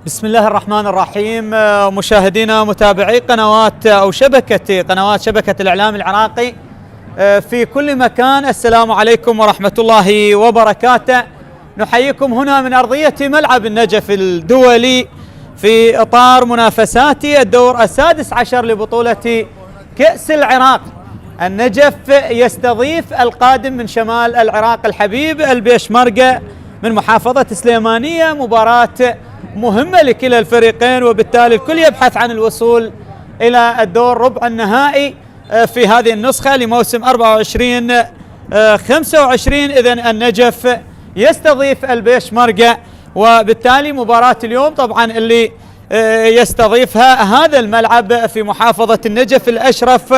بسم الله الرحمن الرحيم. مشاهدينا متابعي قنوات أو قنوات شبكة الإعلام العراقي في كل مكان، السلام عليكم ورحمة الله وبركاته. نحييكم هنا من أرضية ملعب النجف الدولي في إطار منافسات الدور السادس عشر لبطولة كأس العراق. النجف يستضيف القادم من شمال العراق الحبيب البيشمركة من محافظة سليمانية، مباراة مهمة لكلا الفريقين، وبالتالي الكل يبحث عن الوصول إلى الدور ربع النهائي في هذه النسخة لموسم 24-25. إذن النجف يستضيف البيشمركة، وبالتالي مباراة اليوم طبعا اللي يستضيفها هذا الملعب في محافظة النجف الأشرف.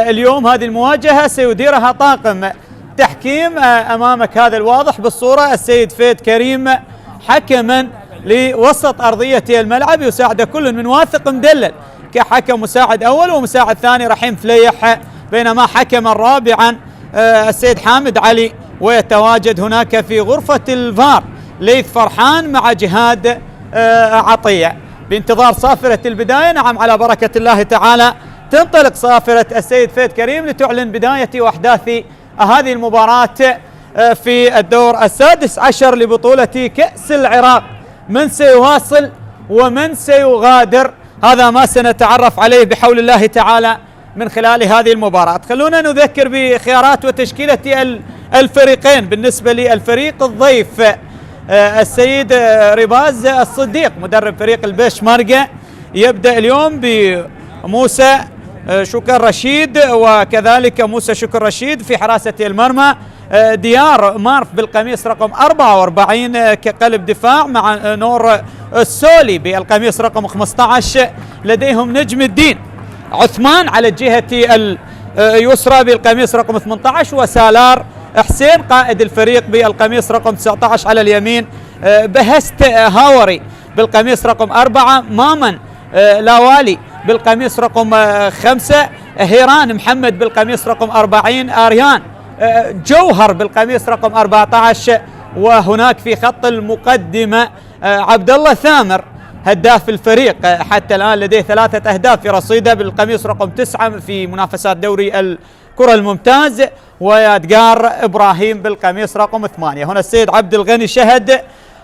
اليوم هذه المواجهة سيديرها طاقم تحكيم أمامك هذا الواضح بالصورة، السيد فيد كريم حكما لوسط أرضية الملعب، يساعد كل من واثق مدلل كحكم مساعد أول ومساعد ثاني رحيم فليح، بينما حكما رابعا السيد حامد علي، ويتواجد هناك في غرفة الفار ليث فرحان مع جهاد عطية. بانتظار صافرة البداية، نعم على بركة الله تعالى تنطلق صافرة السيد فيد كريم لتعلن بداية وأحداث هذه المباراة في الدور السادس عشر لبطولة كأس العراق. من سيواصل ومن سيغادر، هذا ما سنتعرف عليه بحول الله تعالى من خلال هذه المباراة. خلونا نذكر بخيارات وتشكيلة الفريقين. بالنسبة للفريق الضيف السيد رباز الصديق مدرب فريق البيشمركة، يبدأ اليوم بموسى شكر رشيد، وكذلك موسى شكر رشيد في حراسة المرمى، ديار مارف بالقميص رقم 44 كقلب دفاع، مع نور السولي بالقميص رقم 15. لديهم نجم الدين عثمان على الجهة اليسرى بالقميص رقم 18، وسالار حسين قائد الفريق بالقميص رقم 19 على اليمين، بهست هاوري بالقميص رقم 4، مامن لاوالي بالقميص رقم 5، هيران محمد بالقميص رقم 40، آريان جوهر بالقميص رقم 14. وهناك في خط المقدمة عبد الله ثامر هداف الفريق حتى الآن لديه 3 أهداف في رصيده بالقميص رقم 9 في منافسات دوري الكرة الممتاز، ويادقار إبراهيم بالقميص رقم 8. هنا السيد عبد الغني شهد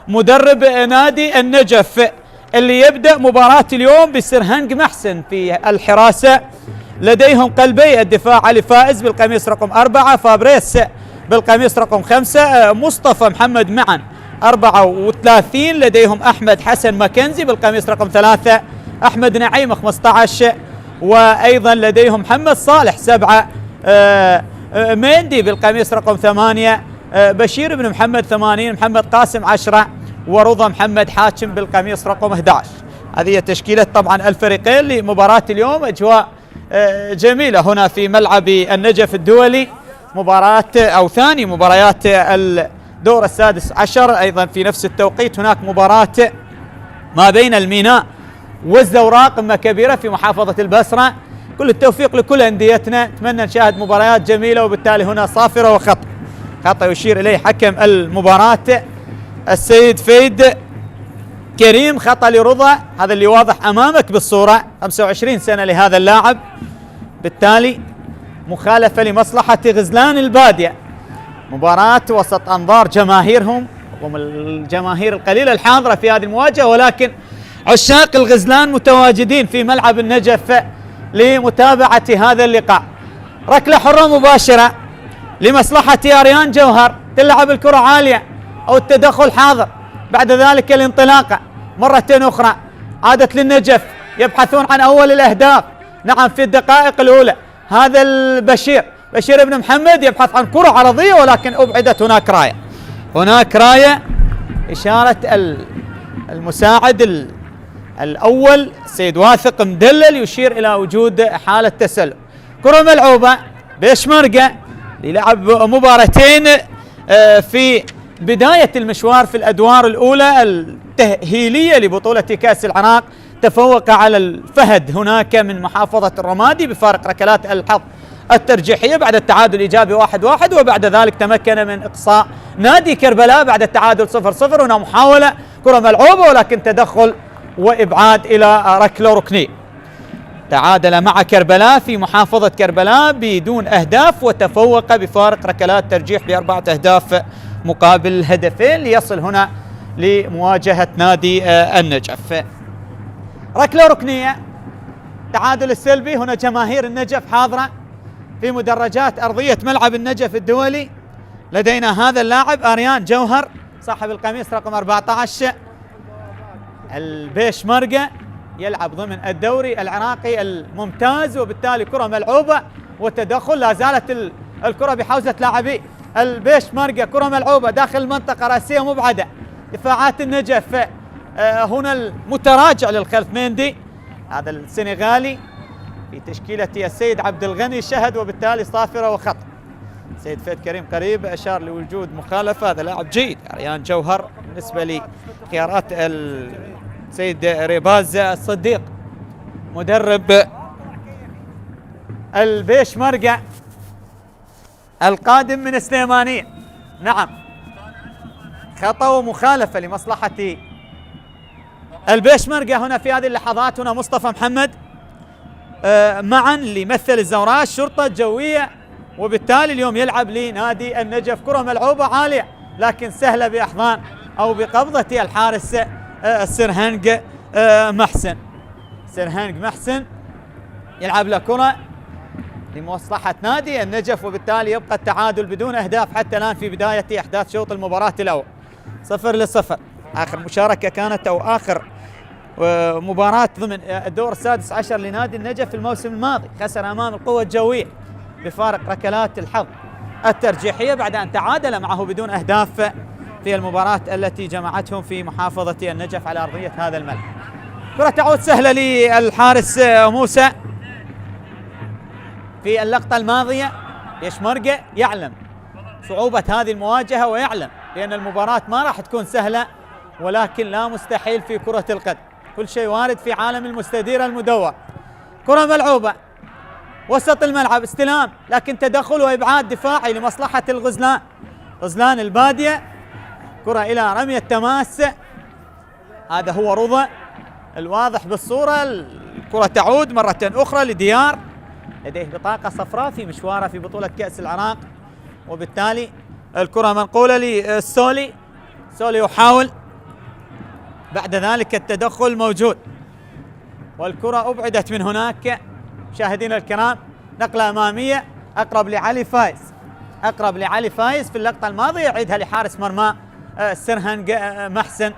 مدرب نادي النجف اللي يبدأ مباراة اليوم بسرهنج محسن في الحراسة. لديهم قلبي الدفاع علي فائز بالقميص رقم 4، فابريس بالقميص رقم 5، مصطفى محمد معا 34. لديهم أحمد حسن ماكنزي بالقميص رقم 3، أحمد نعيم 15، وأيضا لديهم محمد صالح 7، ميندي بالقميص رقم 8، بشير بن محمد 80، محمد قاسم 10، ورضا محمد حاكم بالقميص رقم 11. هذه تشكيلة طبعا الفريقين لمباراة اليوم. أجواء جميلة هنا في ملعب النجف الدولي، مباراة أو ثاني مباريات الدور السادس عشر. أيضا في نفس التوقيت هناك مباراة ما بين الميناء والزوراق، قمة كبيرة في محافظة البصرة. كل التوفيق لكل أنديتنا، نتمنى نشاهد مباريات جميلة. وبالتالي هنا صافرة خطأ يشير إليه حكم المباراة السيد فيد كريم، خطأ لرضا، هذا اللي واضح أمامك بالصورة، 25 سنة لهذا اللاعب، بالتالي مخالفة لمصلحة غزلان البادية. مباراة وسط أنظار جماهيرهم ومن الجماهير القليلة الحاضرة في هذه المواجهة، ولكن عشاق الغزلان متواجدين في ملعب النجف لمتابعة هذا اللقاء. ركلة حرة مباشرة لمصلحة آريان جوهر، تلعب الكرة عالية أو التدخل حاضر، بعد ذلك الانطلاقة مرة أخرى عادت للنجف، يبحثون عن أول الأهداف. نعم في الدقائق الأولى هذا بشير بن محمد يبحث عن كرة عرضية ولكن أبعدت. هناك راية إشارة المساعد الأول سيد واثق مدلل يشير إلى وجود حالة تسلل. كرة ملعوبة بيشمرقة للعب مباراتين في بداية المشوار في الأدوار الأولى التأهيلية لبطولة كأس العراق. تفوق على الفهد هناك من محافظة الرمادي بفارق ركلات الحظ الترجيحية بعد التعادل الإيجابي 1-1، وبعد ذلك تمكن من إقصاء نادي كربلاء بعد التعادل 0-0. هنا محاولة كرة ملعوبة ولكن تدخل وإبعاد إلى ركلة ركنية. تعادل مع كربلاء في محافظة كربلاء بدون أهداف، وتفوق بفارق ركلات ترجيح ب4 أهداف مقابل هدفين ليصل هنا لمواجهة نادي النجف. ركلة ركنية، تعادل السلبي. هنا جماهير النجف حاضرة في مدرجات أرضية ملعب النجف الدولي. لدينا هذا اللاعب آريان جوهر صاحب القميص رقم 14 البيشمرقة، يلعب ضمن الدوري العراقي الممتاز، وبالتالي كرة ملعوبة وتدخل. لا زالت الكرة بحوزة لاعبي البيشمرقة، كرة ملعوبة داخل المنطقة رأسية مبعدة. دفاعات النجف هنا المتراجع للخلف مندي هذا السنغالي في تشكيلة السيد عبد الغني شهد، وبالتالي صافرة وخطأ. سيد فهد كريم قريب أشار لوجود مخالفة. هذا لاعب جيد آريان جوهر بالنسبة لخيارات السيد ريباز الصديق مدرب البيشمرقة القادم من سليمانية. نعم، خطأ ومخالفة لمصلحة البيشمرقة هنا في هذه اللحظات. هنا مصطفى محمد معا ليمثل الزوراء الشرطة الجوية، وبالتالي اليوم يلعب لنادي النجف. كرة ملعوبة عالية لكن سهلة بأحضان أو بقبضة الحارس سرهنج محسن. سرهنج محسن يلعب له كرة لمصلحة نادي النجف، وبالتالي يبقى التعادل بدون أهداف حتى الآن في بداية أحداث شوط المباراة الأول 0-0. آخر مشاركة كانت أو آخر مباراة ضمن الدور السادس عشر لنادي النجف في الموسم الماضي خسر أمام القوة الجوية بفارق ركلات الحظ الترجيحية بعد أن تعادل معه بدون أهداف في المباراة التي جمعتهم في محافظة النجف على أرضية هذا الملعب. كرة تعود سهلة للحارس موسى في اللقطة الماضية. يشمرقة يعلم صعوبة هذه المواجهة ويعلم بأن المباراة ما راح تكون سهلة، ولكن لا مستحيل في كرة القدم، كل شيء وارد في عالم المستدير المدور. كرة ملعوبة وسط الملعب، استلام لكن تدخل وإبعاد دفاعي لمصلحة الغزلان. غزلان البادية، كرة إلى رمية تماس، هذا هو رضا الواضح بالصورة. الكرة تعود مرة أخرى لديار، لديه بطاقة صفراء في مشواره في بطولة كأس العراق، وبالتالي الكرة منقولة للسولي. سولي يحاول، بعد ذلك التدخل موجود والكرة أبعدت من هناك. مشاهدينا الكرام، نقلة أمامية أقرب لعلي فايز، أقرب لعلي فايز في اللقطة الماضية، يعيدها لحارس مرمى سرهنج محسن.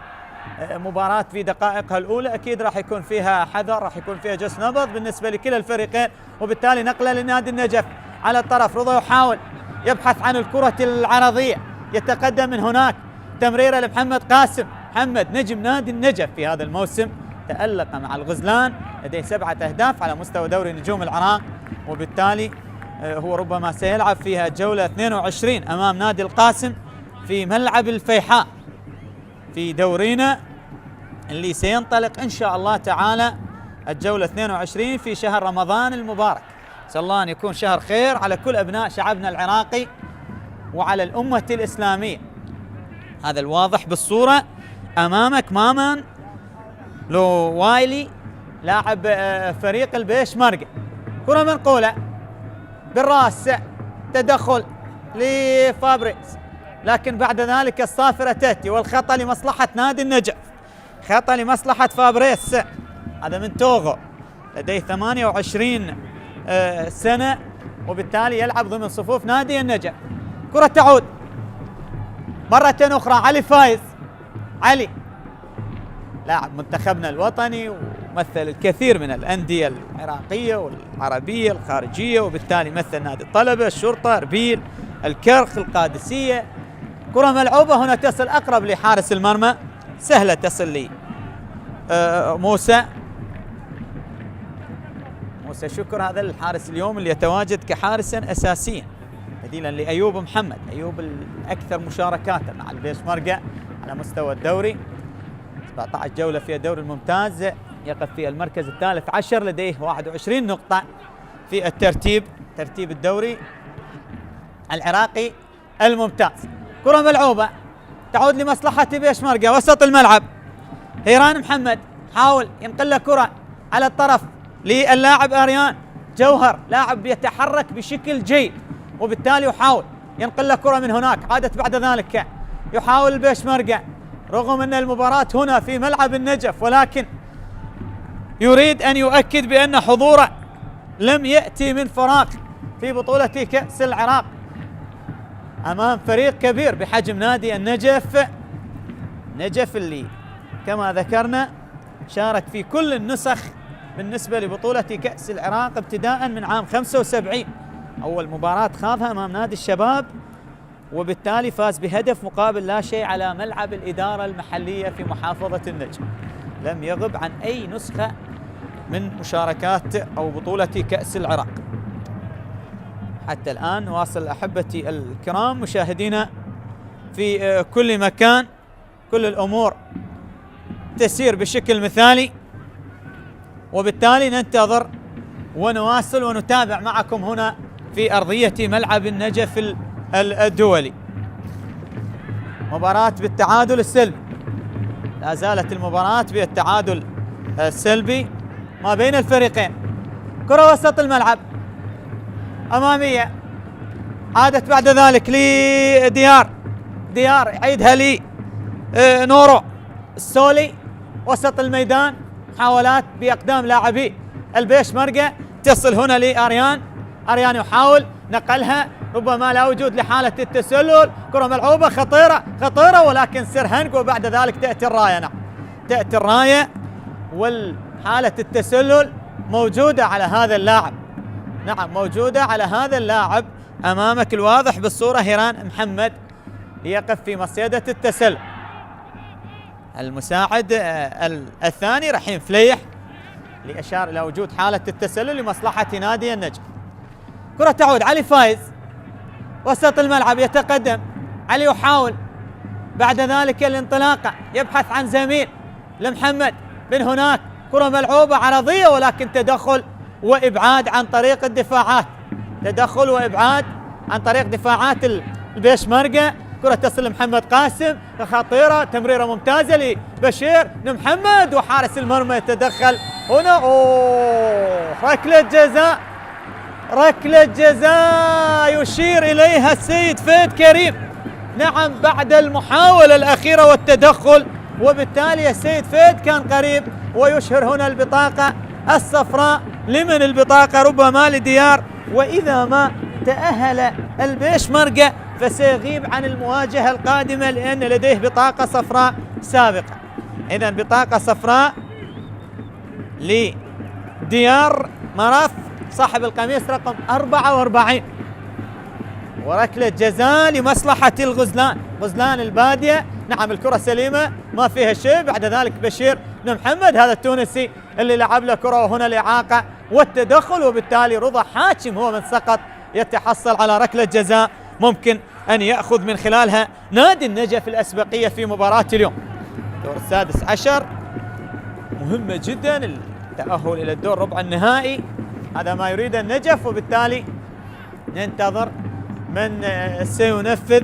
مباراة في دقائقها الأولى أكيد راح يكون فيها حذر، راح يكون فيها جس نبض بالنسبة لكلا الفريقين، وبالتالي نقلة لنادي النجف على الطرف. رضا يحاول يبحث عن الكرة العرضية، يتقدم من هناك، تمريرة لمحمد قاسم. محمد نجم نادي النجف في هذا الموسم، تألق مع الغزلان، لديه 7 أهداف على مستوى دوري نجوم العراق، وبالتالي هو ربما سيلعب فيها الجولة 22 أمام نادي القاسم في ملعب الفيحاء في دورينا اللي سينطلق إن شاء الله تعالى الجولة 22 في شهر رمضان المبارك. نسأل الله أن يكون شهر خير على كل أبناء شعبنا العراقي وعلى الأمة الإسلامية. هذا الواضح بالصورة أمامك مامان لو وايلي لاعب فريق البيشمرقة. كرة منقولة بالراس، تدخل لفابريس، لكن بعد ذلك الصافرة تأتي والخطأ لمصلحة نادي النجف، خطأ لمصلحة فابريس. هذا من توغو، لديه 28 سنة، وبالتالي يلعب ضمن صفوف نادي النجف. كرة تعود مرة أخرى علي فايز. علي لاعب منتخبنا الوطني مثل الكثير من الأندية العراقية والعربية الخارجية، وبالتالي مثل نادي الطلبة، الشرطة، أربيل، الكرخ، القادسية. كرة ملعوبة هنا تصل أقرب لحارس المرمى، سهلة تصل لي موسى شكر، هذا الحارس اليوم اللي يتواجد كحارسا أساسيا بديلا لأيوب محمد. أيوب الأكثر مشاركات مع البيشمركة على مستوى الدوري، 17 جولة في الدوري الممتاز، يقف في المركز الثالث عشر، لديه 21 نقطة في ترتيب الدوري العراقي الممتاز. كرة ملعوبة تعود لمصلحة بيشمركة، وسط الملعب هيران محمد حاول ينقل كرة على الطرف للاعب أريان جوهر، لاعب يتحرك بشكل جيد، وبالتالي يحاول ينقل كرة من هناك. عادت بعد ذلك يحاول البيشمركة رغم أن المباراة هنا في ملعب النجف، ولكن يريد أن يؤكد بأن حضوره لم يأتي من فراغ في بطولة كأس العراق أمام فريق كبير بحجم نادي النجف اللي كما ذكرنا شارك في كل النسخ بالنسبة لبطولة كأس العراق ابتداء من عام 75. أول مباراة خاضها أمام نادي الشباب، وبالتالي فاز بهدف مقابل لا شيء على ملعب الإدارة المحلية في محافظة النجف. لم يغب عن أي نسخة من مشاركات أو بطولة كأس العراق حتى الآن. واصل أحبتي الكرام مشاهدينا في كل مكان، كل الأمور تسير بشكل مثالي، وبالتالي ننتظر ونواصل ونتابع معكم هنا في أرضية ملعب النجف الدولي. مباراة بالتعادل السلبي، لا زالت المباراة بالتعادل السلبي ما بين الفريقين. كرة وسط الملعب أمامية، عادت بعد ذلك لديار يعيدها لي نورو السولي وسط الميدان. محاولات بأقدام لاعبي البيشمركة تصل هنا لأريان يحاول نقلها، ربما لا وجود لحالة التسلل. كرة ملعوبة خطيرة ولكن سرهنق، وبعد ذلك تأتي الراية. نعم تأتي الراية والحالة التسلل موجودة على هذا اللاعب. نعم موجودة على هذا اللاعب أمامك الواضح بالصورة، هيران محمد يقف في مصيدة التسلل. المساعد الثاني رحيم فليح لأشار إلى وجود حالة التسلل لمصلحة نادي النجف. كرة تعود علي فايز وسط الملعب، يتقدم علي يحاول بعد ذلك الانطلاقة، يبحث عن زميل لمحمد من هناك. كرة ملعوبة عرضية ولكن تدخل وإبعاد عن طريق الدفاعات، دفاعات البيشمركة. كرة تصل لمحمد قاسم، خطيرة، تمريرة ممتازة لبشير محمد، وحارس المرمى يتدخل هنا. ركلة جزاء يشير إليها السيد فهد كريم. نعم بعد المحاولة الأخيرة والتدخل، وبالتالي السيد فهد كان قريب، ويشهر هنا البطاقة الصفراء. لمن البطاقة؟ ربما لديار، وإذا ما تأهل البيشمركة فسيغيب عن المواجهة القادمة لأن لديه بطاقة صفراء سابقة. إذن بطاقة صفراء لديار مرف صاحب القميص رقم 44. وركلة جزاء لمصلحة غزلان البادية. نعم الكرة سليمة ما فيها شيء. بعد ذلك بشير محمد هذا التونسي اللي لعب له كرة وهنا الإعاقة والتدخل، وبالتالي رضا حاكم هو من سقط يتحصل على ركلة جزاء ممكن أن يأخذ من خلالها نادي النجف الأسبقية في مباراة اليوم. الدور السادس عشر مهمة جدا، التأهل إلى الدور ربع النهائي، هذا ما يريد النجف، وبالتالي ننتظر من سينفذ.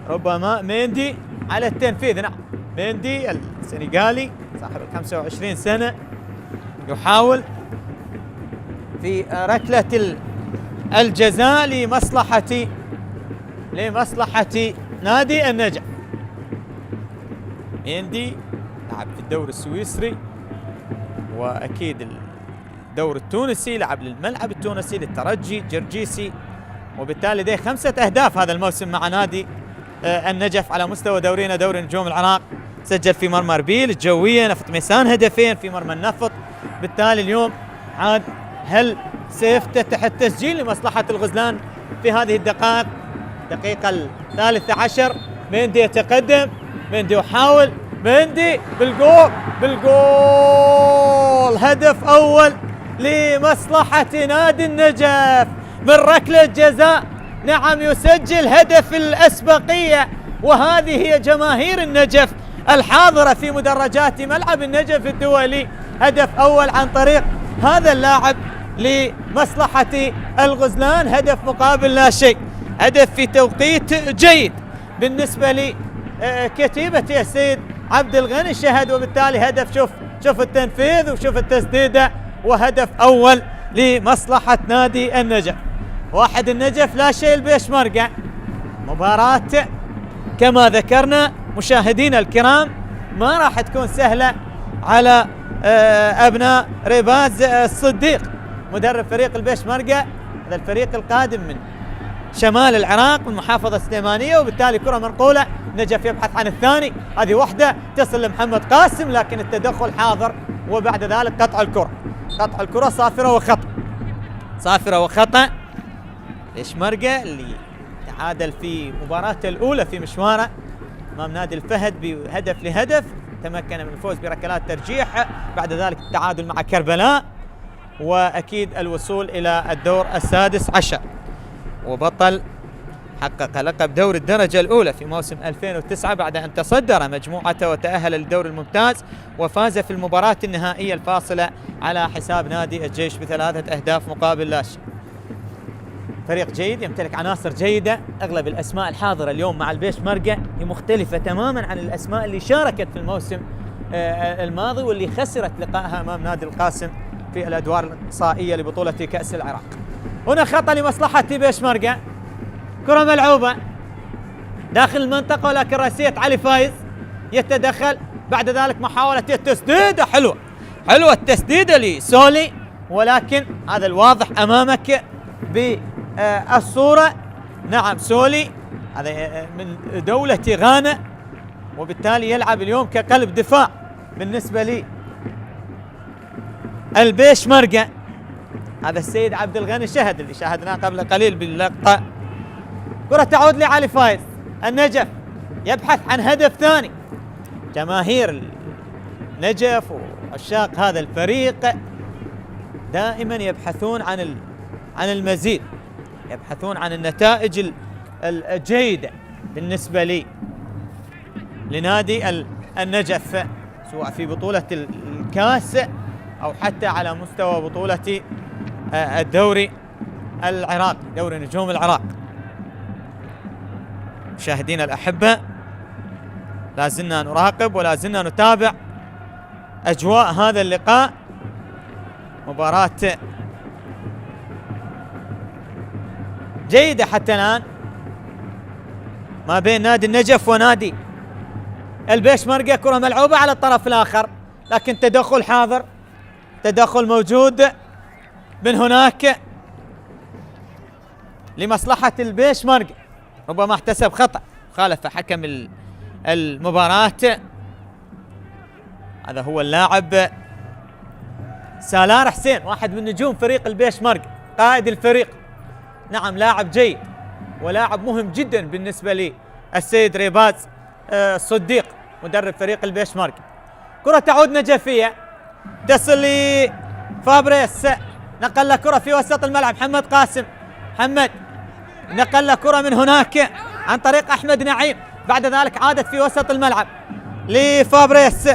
ربما ميندي على التنفيذ. نعم ميندي السنغالي صاحب 25 سنة يحاول في ركلة الجزاء لمصلحة نادي النجف. ميندي لعب في الدوري السويسري وأكيد الدوري التونسي، لعب للملعب التونسي للترجي جرجيسي، وبالتالي لديه 5 أهداف هذا الموسم مع نادي النجف على مستوى دورينا دوري نجوم العراق. سجل في مرمى اربيل الجويه، نفط ميسان هدفين في مرمى النفط. بالتالي اليوم عاد هل سيفتتح التسجيل لمصلحه الغزلان في هذه الدقائق؟ الدقيقه 13 مندي يتقدم، مندي يحاول، مندي بالجول هدف اول لمصلحه نادي النجف من ركله جزاء. نعم يسجل هدف الاسبقيه، وهذه هي جماهير النجف الحاضره في مدرجات ملعب النجف الدولي. هدف اول عن طريق هذا اللاعب لمصلحه الغزلان، هدف مقابل لا شيء، هدف في توقيت جيد بالنسبه لكتيبه السيد عبد الغني الشهد، وبالتالي هدف شوف التنفيذ وشوف التسديده، وهدف اول لمصلحه نادي النجف. واحد النجف لا شيء البيشمركة. مباراة كما ذكرنا مشاهدينا الكرام ما راح تكون سهلة على أبناء ريباز الصديق مدرب فريق البيشمركة، هذا الفريق القادم من شمال العراق من محافظة سليمانية، وبالتالي كرة منقولة، نجف يبحث عن الثاني، هذه واحدة تصل لمحمد قاسم لكن التدخل حاضر، وبعد ذلك قطع الكرة صافرة وخطأ. بيشمركة اللي تعادل في مباراته الأولى في مشواره أمام نادي الفهد بهدف لهدف، تمكن من الفوز بركلات ترجيح، بعد ذلك التعادل مع كربلاء، وأكيد الوصول إلى الدور السادس عشر، وبطل حقق لقب دوري الدرجة الأولى في موسم 2009 بعد أن تصدر مجموعته وتأهل للدور الممتاز، وفاز في المباراة النهائية الفاصلة على حساب نادي الجيش ب3 أهداف مقابل لا شيء. فريق جيد يمتلك عناصر جيدة، أغلب الأسماء الحاضرة اليوم مع البيشمركة هي مختلفة تماما عن الأسماء اللي شاركت في الموسم الماضي واللي خسرت لقائها أمام نادي القاسم في الأدوار الإقصائية لبطولة كأس العراق. هنا خطأ لمصلحة بيشمركة، كرة ملعوبة داخل المنطقة ولكن رأسية علي فايز يتدخل، بعد ذلك محاولة التسديدة حلوة التسديدة لسولي، ولكن هذا الواضح أمامك بالصورة. نعم سولي هذا من دولة غانا، وبالتالي يلعب اليوم كقلب دفاع بالنسبة لي البيشمركة. هذا السيد عبد الغني الشهد اللي شاهدناه قبل قليل باللقطة. كرة تعود لعلي فايز، النجف يبحث عن هدف ثاني. جماهير النجف وعشاق هذا الفريق دائما يبحثون عن المزيد، يبحثون عن النتائج الجيدة بالنسبة لنادي النجف، سواء في بطولة الكاس أو حتى على مستوى بطولة الدوري العراقي، دوري نجوم العراق. مشاهدينا الأحبة لازلنا نراقب ولازلنا نتابع أجواء هذا اللقاء، مباراة جيدة حتى الآن ما بين نادي النجف ونادي البيشمركة. كرة ملعوبة على الطرف الآخر لكن تدخل حاضر، تدخل موجود من هناك لمصلحة البيشمركة، ربما احتسب خطأ، خالف حكم المباراة. هذا هو اللاعب سالار حسين، واحد من نجوم فريق البيشمركة، قائد الفريق. نعم لاعب جيد ولاعب مهم جدا بالنسبة للسيد ريباز الصديق مدرب فريق البيشمركة. كرة تعود نجفية تصل لفابريس، نقل له كرة في وسط الملعب، محمد قاسم، محمد نقل له كرة من هناك عن طريق أحمد نعيم، بعد ذلك عادت في وسط الملعب لفابريس،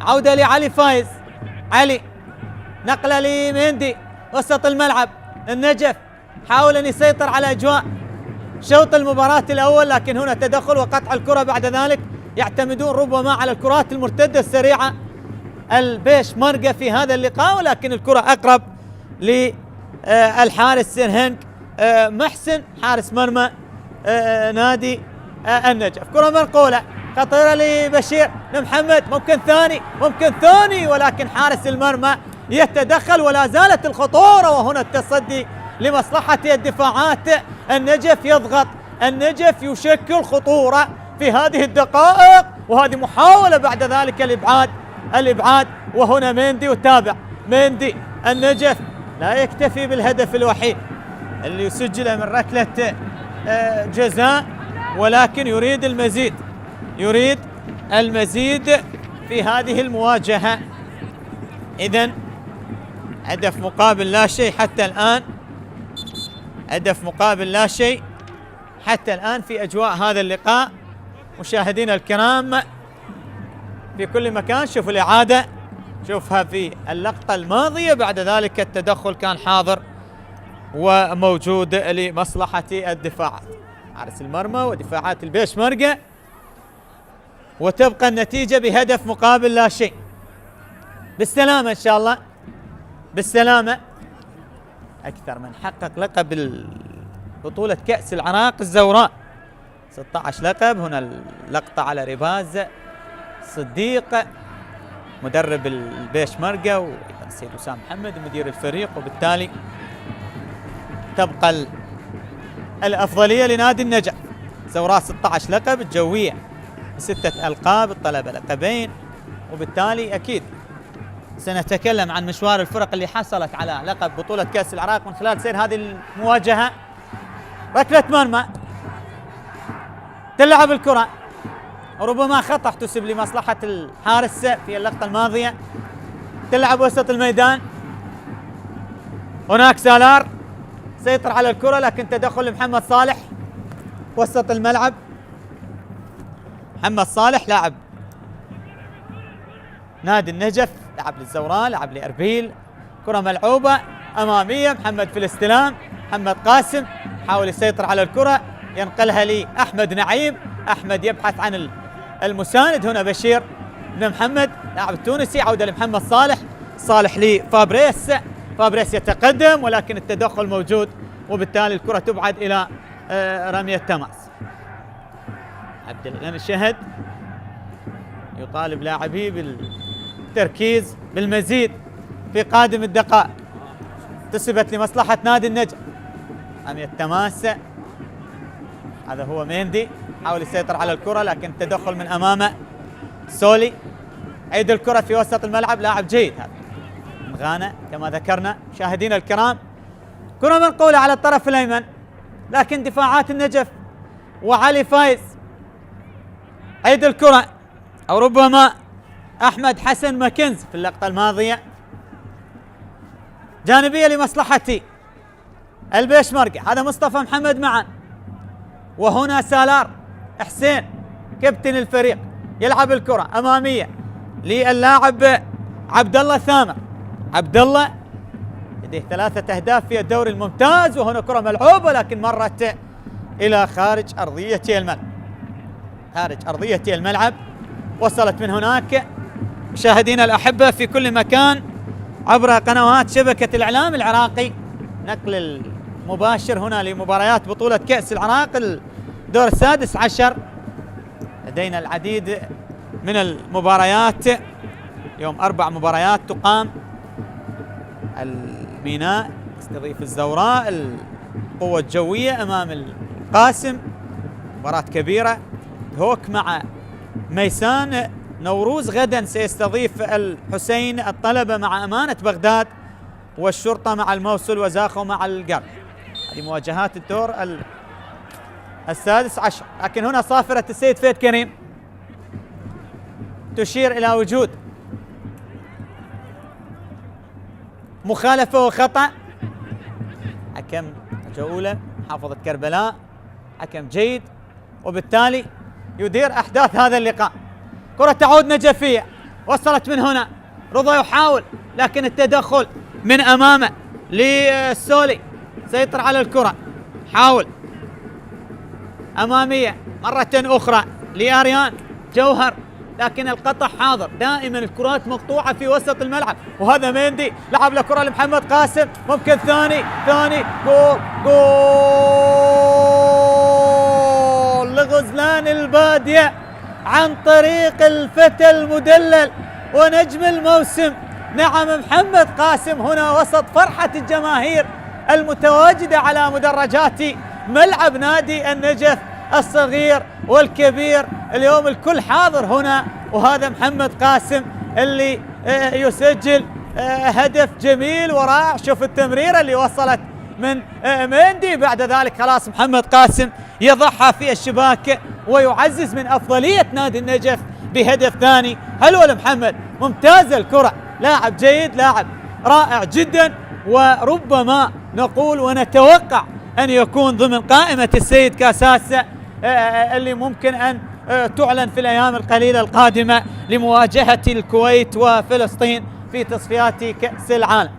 عودة لعلي فايز، علي نقلة لمندي وسط الملعب. النجف حاول أن يسيطر على أجواء شوط المباراة الأول، لكن هنا تدخل وقطع الكرة، بعد ذلك يعتمدون ربما على الكرات المرتدة السريعة البيشمركة في هذا اللقاء، ولكن الكرة أقرب للحارس سيرهنج محسن حارس مرمى نادي النجف. كرة منقولة خطيرة لبشير محمد، ممكن ثاني ولكن حارس المرمى يتدخل، ولا زالت الخطورة، وهنا التصدي لمصلحة الدفاعات. النجف يضغط، النجف يشكل خطورة في هذه الدقائق، وهذه محاولة بعد ذلك الإبعاد، وهنا مندي، وتابع مندي النجف لا يكتفي بالهدف الوحيد اللي يسجله من ركلة جزاء، ولكن يريد المزيد في هذه المواجهة. إذن هدف مقابل لا شيء حتى الآن، هدف مقابل لا شيء حتى الآن في أجواء هذا اللقاء. مشاهدينا الكرام في كل مكان، شوفوا الإعادة، شوفها في اللقطة الماضية، بعد ذلك التدخل كان حاضر وموجود لمصلحة الدفاعات، حارس المرمى ودفاعات البيشمركة، وتبقى النتيجة بهدف مقابل لا شيء. بالسلامة إن شاء الله، بالسلامة. أكثر من حقق لقب بطولة كأس العراق الزوراء، 16 لقب. هنا اللقطة على رباز صديق مدرب البيشمركة، وأيضا السيد وسام محمد مدير الفريق، وبالتالي تبقى الأفضلية لنادي النجف. زوراء 16 لقب، الجوية 6 ألقاب، الطلبة لقبين، وبالتالي أكيد سنتكلم عن مشوار الفرق اللي حصلت على لقب بطولة كأس العراق من خلال سير هذه المواجهة. ركلة مرمى، تلعب الكرة، وربما خطأ احتسب لمصلحة الحارس في اللقطة الماضية. تلعب وسط الميدان، هناك سالار سيطر على الكرة، لكن تدخل محمد صالح وسط الملعب. محمد صالح لاعب نادي النجف، لعب للزوراء، لعب لأربيل. كرة ملعوبة أمامية، محمد في الاستلام، محمد قاسم حاول يسيطر على الكرة، ينقلها لأحمد نعيم. أحمد يبحث عن المساند، هنا بشير بن محمد لاعب التونسي، عودة لمحمد صالح لفابريس، فابريس يتقدم ولكن التدخل موجود، وبالتالي الكرة تبعد إلى رمية تماس. عبد الغني الشهد يطالب لاعبيه بالتركيز بالمزيد في قادم الدقائق، تسبت لمصلحة نادي النجف. رمية التماس، هذا هو مندي حاول يسيطر على الكرة، لكن التدخل من أمامه سولي. عيد الكرة في وسط الملعب، لاعب جيد هذا من غانا كما ذكرنا مشاهدينا الكرام. كرة منقولة على الطرف الأيمن، لكن دفاعات النجف وعلي فايز. عيد الكرة، أو ربما أحمد حسن ماكنز في اللقطة الماضية، جانبية لمصلحتي البيشمركة، هذا مصطفى محمد معا. وهنا سالار حسين كابتن الفريق يلعب الكرة أمامية للاعب عبد الله ثامر. عبد الله لديه 3 أهداف في الدوري الممتاز، وهنا كرة ملعوبة لكن مرت إلى خارج أرضية الملعب، وصلت من هناك مشاهدينا الأحبة في كل مكان عبر قنوات شبكة الإعلام العراقي، نقل المباشر هنا لمباريات بطولة كأس العراق الدور 16. لدينا العديد من المباريات، يوم 4 مباريات تقام. الميناء يستضيف الزوراء، القوة الجوية أمام القاسم، مباراة كبيرة. هوك مع ميسان، نوروز غدا سيستضيف الحسين، الطلبة مع أمانة بغداد، والشرطة مع الموصل، وزاخو مع القرب. هذه مواجهات الدور 16. لكن هنا صافرة السيد فهد كريم تشير إلى وجود مخالفة وخطأ. حكم جولة محافظة كربلاء حكم جيد، وبالتالي يدير أحداث هذا اللقاء. كرة تعود نجفية، وصلت من هنا، رضا يحاول لكن التدخل من أمامه للسولي، سيطر على الكرة، حاول أمامية مرة أخرى لأريان جوهر، لكن القطع حاضر. دائما الكرات مقطوعة في وسط الملعب، وهذا مندي لعب له كرة لمحمد قاسم، ممكن ثاني جول لغزلان البادية عن طريق الفتى المدلل ونجم الموسم. نعم، محمد قاسم هنا وسط فرحة الجماهير المتواجدة على مدرجات ملعب نادي النجف، الصغير والكبير، اليوم الكل حاضر هنا. وهذا محمد قاسم اللي يسجل هدف جميل ورائع. شوف التمريرة اللي وصلت من مندي، بعد ذلك خلاص محمد قاسم يضعها في الشباك ويعزز من أفضلية نادي النجف بهدف ثاني. حلوة لمحمد، ممتازة الكرة، لاعب جيد، لاعب رائع جدا، وربما نقول ونتوقع أن يكون ضمن قائمة السيد كاساسة اللي ممكن أن تعلن في الأيام القليلة القادمة لمواجهة الكويت وفلسطين في تصفيات كأس العالم.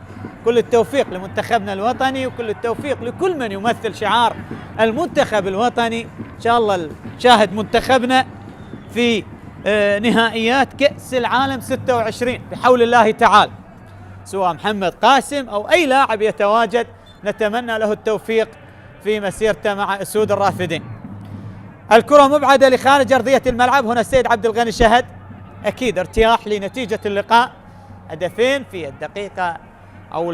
كل التوفيق لمنتخبنا الوطني، وكل التوفيق لكل من يمثل شعار المنتخب الوطني. إن شاء الله نشاهد منتخبنا في نهائيات كأس العالم 26 بحول الله تعالى، سواء محمد قاسم أو أي لاعب يتواجد، نتمنى له التوفيق في مسيرته مع أسود الرافدين. الكرة مبعدة لخارج أرضية الملعب. هنا السيد عبد الغني شهد أكيد ارتياح لنتيجة اللقاء، هدفين في الدقيقة أو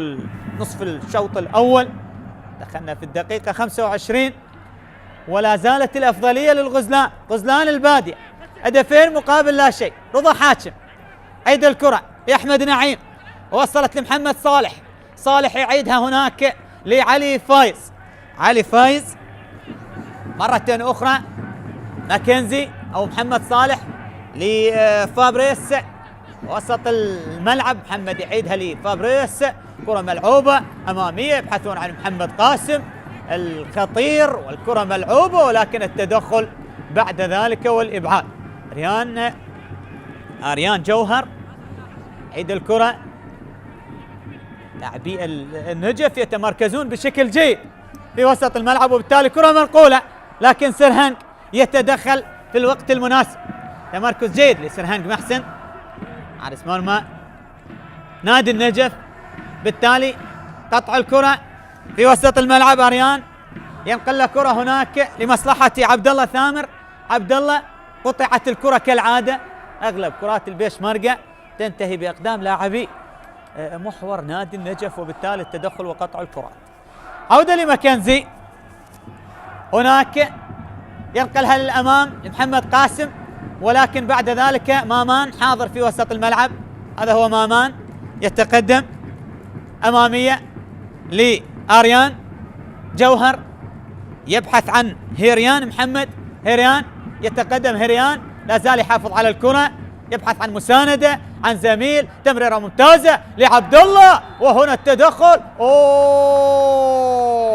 نصف الشوط الأول، دخلنا في الدقيقة 25 ولا زالت الأفضلية للغزلان، غزلان البادية، هدفين مقابل لا شيء. رضا حاتم عيد الكرة لأحمد نعيم، وصلت لمحمد صالح، صالح يعيدها هناك لعلي فايز، علي فايز مرة أخرى ماكنزي أو محمد صالح لفابريس وسط الملعب، محمد يعيدها لفابريس، كرة ملعوبة أمامية، يبحثون عن محمد قاسم الخطير، والكرة ملعوبة ولكن التدخل بعد ذلك والإبعاد. آريان جوهر عيد الكرة، لاعبي النجف يتمركزون بشكل جيد في وسط الملعب، وبالتالي كرة منقولة، لكن سرهنج يتدخل في الوقت المناسب. تمركز جيد لسرهنج محسن حارس مرمى نادي النجف، بالتالي قطع الكرة في وسط الملعب. أريان ينقل له كرة هناك لمصلحة عبد الله ثامر، عبد الله قطعت الكرة كالعادة، أغلب كرات البيشمركة تنتهي بأقدام لاعبي محور نادي النجف، وبالتالي التدخل وقطع الكرات. عودة لماكنزي، هناك ينقلها للأمام لمحمد قاسم، ولكن بعد ذلك مامان حاضر في وسط الملعب، هذا هو مامان يتقدم أمامية لآريان جوهر، يبحث عن هيريان محمد، هيريان يتقدم، هيريان لا زال يحافظ على الكرة، يبحث عن مساندة عن زميل، تمريرة ممتازة لعبد الله، وهنا التدخل،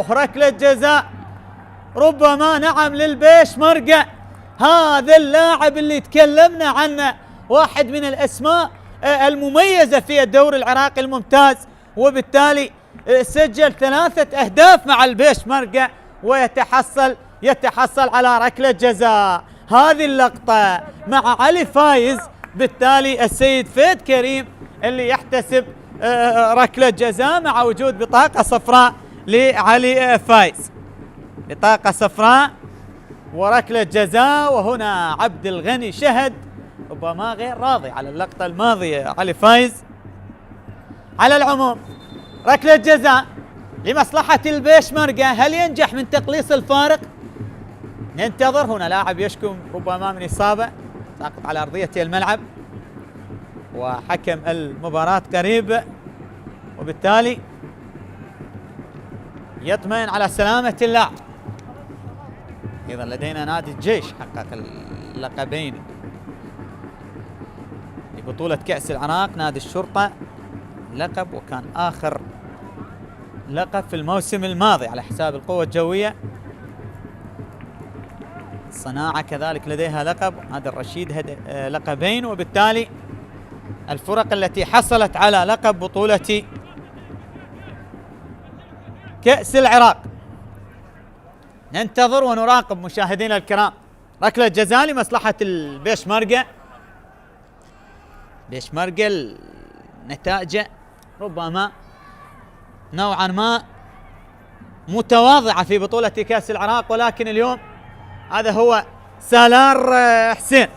ركلة جزاء ربما نعم للبيشمركة. هذا اللاعب اللي تكلمنا عنه واحد من الأسماء المميزة في الدوري العراقي الممتاز، وبالتالي سجل 3 أهداف مع البيشمركة، ويتحصل على ركلة جزاء. هذه اللقطة مع علي فايز، بالتالي السيد فهد كريم اللي يحتسب ركلة جزاء مع وجود بطاقة صفراء لعلي فايز، بطاقة صفراء وركلة جزاء. وهنا عبد الغني شهد ربما غير راضي على اللقطة الماضية علي فايز. على العموم ركلة جزاء لمصلحة البيشمركة، هل ينجح من تقليص الفارق؟ ننتظر. هنا لاعب يشكو ربما من إصابة ساقط على أرضية الملعب، وحكم المباراة قريب، وبالتالي يطمئن على سلامة اللاعب. أيضا لدينا نادي الجيش حقق اللقبين لبطولة كأس العراق، نادي الشرطة لقب، وكان آخر لقب في الموسم الماضي على حساب القوة الجوية. الصناعة كذلك لديها لقب، نادي الرشيد لقبين، وبالتالي الفرق التي حصلت على لقب بطولة كأس العراق. ننتظر ونراقب مشاهدينا الكرام. ركلة جزاء لمصلحة البيشمركة، بيشمركة نتائجه ربما نوعا ما متواضعة في بطولة كأس العراق، ولكن اليوم هذا هو سالار حسين،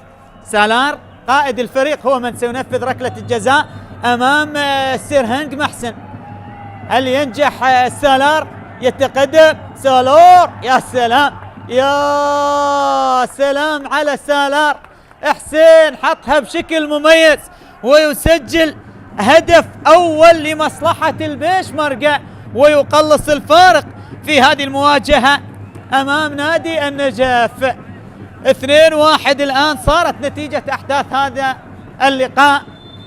سالار قائد الفريق هو من سينفذ ركلة الجزاء أمام سيرهنج محسن. هل ينجح سالار؟ يتقدم سالور، يا سلام يا سلام على سالار، حسين حطها بشكل مميز ويسجل هدف أول لمصلحة البيشمركة ويقلص الفارق في هذه المواجهة أمام نادي النجف. 2-1 الآن صارت نتيجة أحداث هذا اللقاء،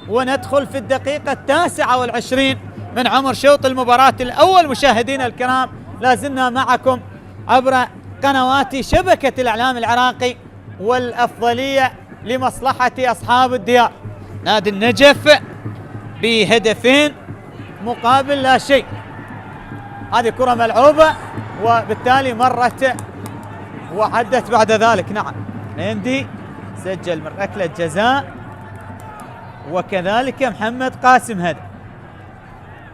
وندخل في الدقيقة 29 من عمر شوط المباراة الأول. مشاهدينا الكرام، لازلنا معكم عبر قنوات شبكة الإعلام العراقي، والأفضلية لمصلحة أصحاب الديار. نادي النجف بهدفين مقابل لا شيء. هذه كرة ملعوبة وبالتالي مرت وعدت بعد ذلك. نعم، مندي سجل من ركلة جزاء، وكذلك محمد قاسم هدف،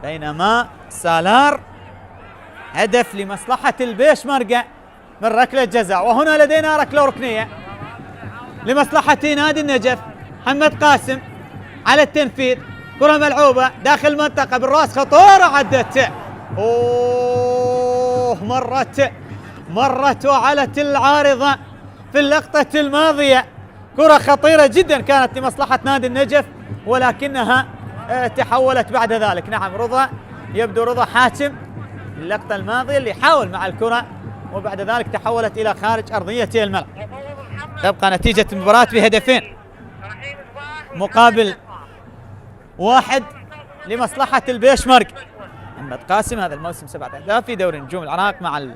بينما سالار هدف لمصلحة البيشمركة من ركلة جزاء. وهنا لدينا ركلة ركنية لمصلحة نادي النجف. محمد قاسم على التنفيذ، كرة ملعوبة داخل المنطقة بالراس، خطورة عدت، مرت وعلت العارضة في اللقطة الماضية. كرة خطيرة جدا كانت لمصلحة نادي النجف، ولكنها تحولت بعد ذلك. نعم، رضا، يبدو رضا حاتم اللقطة الماضية اللي حاول مع الكرة وبعد ذلك تحولت إلى خارج أرضية الملعب. تبقى نتيجة المباراة بهدفين مقابل 1 لمصلحة البيشمركة. محمد قاسم هذا الموسم 7 أهداف في دوري نجوم العراق مع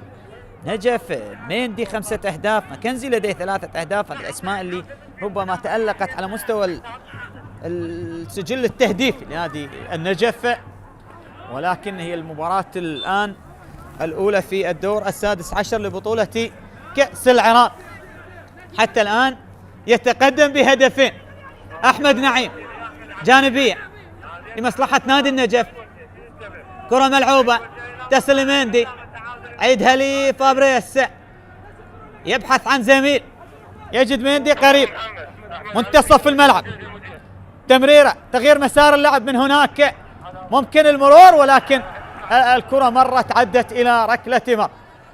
النجف. ميندي 5 أهداف، ماكنزي لديه 3 أهداف. هذه الأسماء اللي ربما تألقت على مستوى السجل التهديفي لنادي النجف، ولكن هي المباراة الآن الأولى في الدور 16 لبطولة كأس العراق. حتى الآن يتقدم بهدفين أحمد نعيم، جانبية لمصلحة نادي النجف. كرة ملعوبة تصل لميندي، عيدها لفابريس، يبحث عن زميل، يجد ميندي قريب، منتصف الملعب، تمريرة، تغيير مسار اللعب من هناك، ممكن المرور، ولكن الكرة مرت عدت إلى ركلة مر،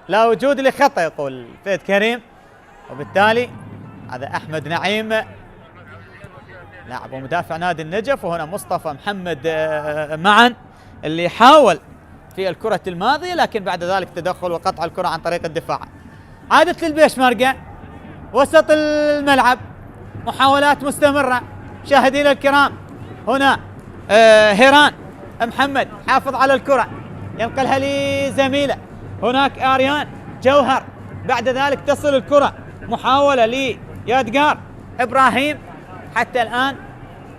لا وجود لخطأ يقول فهد كريم. وبالتالي هذا أحمد نعيم لاعب ومدافع نادي النجف، وهنا مصطفى محمد معا اللي حاول في الكرة الماضية، لكن بعد ذلك تدخل وقطع الكرة عن طريق الدفاع. عادت للبيشمركة وسط الملعب، محاولات مستمرة. مشاهدينا الكرام، هنا هيران محمد حافظ على الكرة، ينقلها لزميله، هناك آريان جوهر، بعد ذلك تصل الكرة، محاولة ليادقار إبراهيم. حتى الآن